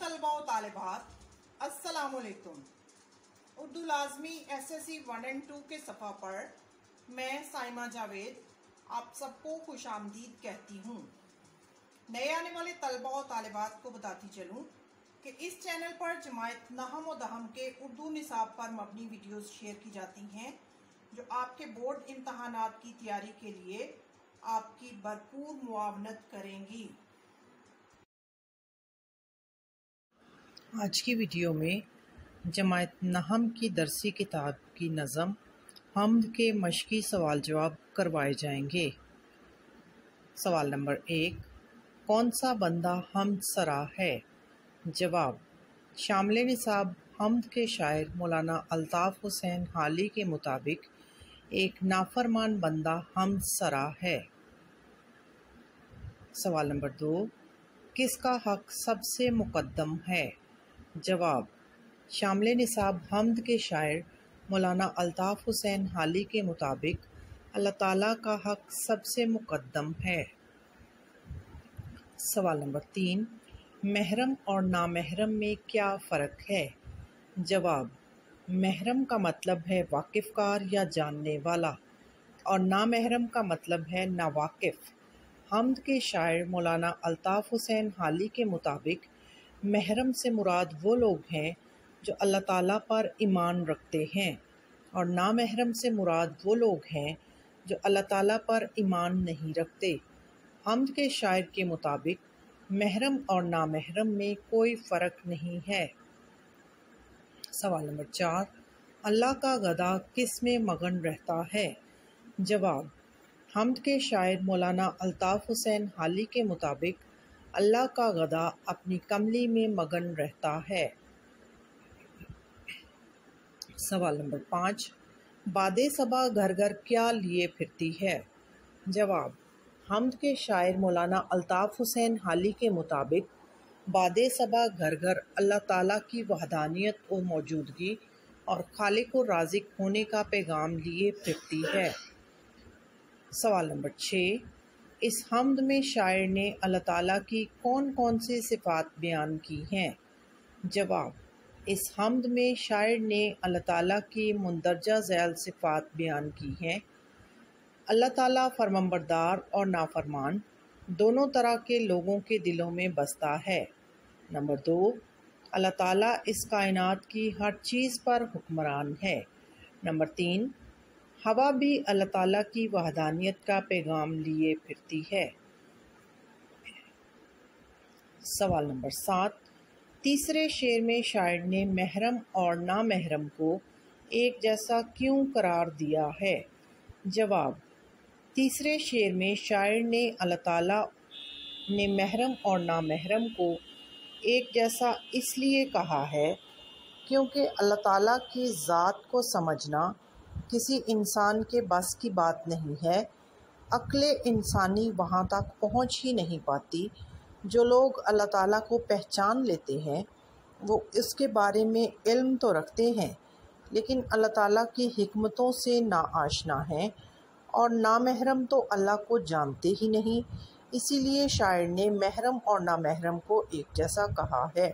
तलबा व तालिबात, अस्सलाम वालेकुम। उर्दू लाजमी SSC 1 और 2 के सफ़ा पर मैं साइमा जावेद आप सबको खुश आमदीद कहती हूँ। नए आने वाले तलबा व तालिबात को बताती चलूँ कि इस चैनल पर जमायत नहम व दहम के उर्दू निसाब पर मबनी वीडियोस शेयर की जाती हैं जो आपके बोर्ड इम्तहानात की तैयारी के लिए आपकी भरपूर मुआवनत करेंगी। आज की वीडियो में जमायत नहम की दरसी किताब की नज़म हम्द के मशकी सवाल जवाब करवाए जाएंगे। सवाल नंबर 1, कौन सा बंदा हम्द सरा है? जवाब, शामिल निसाब हम्द के शायर मौलाना अल्ताफ़ हुसैन हाली के मुताबिक एक नाफरमान बंदा हम्द सरा है। सवाल नंबर 2, किसका हक सबसे मुकद्दम है? जवाब, शामिल निसाब हम्द के शायर मौलाना अल्ताफ़ हुसैन हाली के मुताबिक अल्लाह ताला का हक सबसे मुकद्दम है। सवाल नंबर 3, महरम और नामहरम में क्या फ़र्क है? जवाब, महरम का मतलब है वाकिफ़कार या जानने वाला और नामहरम का मतलब है नावाकिफ़। हम्द के शायर मौलाना अल्ताफ़ हुसैन हाली के मुताबिक महरम से मुराद वो लोग हैं जो अल्लाह ताला पर ईमान रखते हैं और नामहरम से मुराद वो लोग हैं जो अल्लाह ताला पर ईमान नहीं रखते। हम्द के शायर के मुताबिक महरम और नामहरम में कोई फ़र्क नहीं है। सवाल नंबर 4, अल्लाह का गधा किस में मगन रहता है? जवाब, हम्द के शायर मौलाना अल्ताफ़ हुसैन हाली के मुताबिक अल्लाह का गधा अपनी कमली में मगन रहता है। सवाल नंबर 5, बादे सबा घर घर क्या लिए फिरती है? जवाब, हम्द के शायर मौलाना अल्ताफ़ हुसैन हाली के मुताबिक बादे सबा घर घर अल्लाह ताला की वहदानियत व मौजूदगी और खालिक व राज़िक होने का पैगाम लिए फिरती है। सवाल नंबर 6, इस हम्द में शायर ने अल्लाह ताला की कौन कौन सी सिफ़ात बयान की हैं? जवाब, इस हम्द में शायर ने अल्लाह ताला की मुंदरजा ज़ैल सिफ़ात बयान की हैं। अल्लाह ताला फरमाबरदार और नाफरमान दोनों तरह के लोगों के दिलों में बसता है। नंबर 2, अल्लाह ताला इस कायनात की हर चीज़ पर हुक्मरान है। नंबर 3, हवा भी अल्लाह ताला की वहदानियत का पैगाम लिए फिरती है। सवाल नंबर 7, तीसरे शेर में शायर ने महरम और नामहरम को एक जैसा क्यों करार दिया है? जवाब, तीसरे शेर में शायर ने अल्लाह ताला ने महरम और नामहरम को एक जैसा इसलिए कहा है क्योंकि अल्लाह ताला की ज़ात को समझना किसी इंसान के बस की बात नहीं है। अक्ल इंसानी वहाँ तक पहुँच ही नहीं पाती। जो लोग अल्लाह ताला को पहचान लेते हैं वो इसके बारे में इल्म तो रखते हैं लेकिन अल्लाह ताला की हिकमतों से नाआशना हैं और नामहरम तो अल्लाह को जानते ही नहीं। इसीलिए शायर ने महरम और नामहरम को एक जैसा कहा है।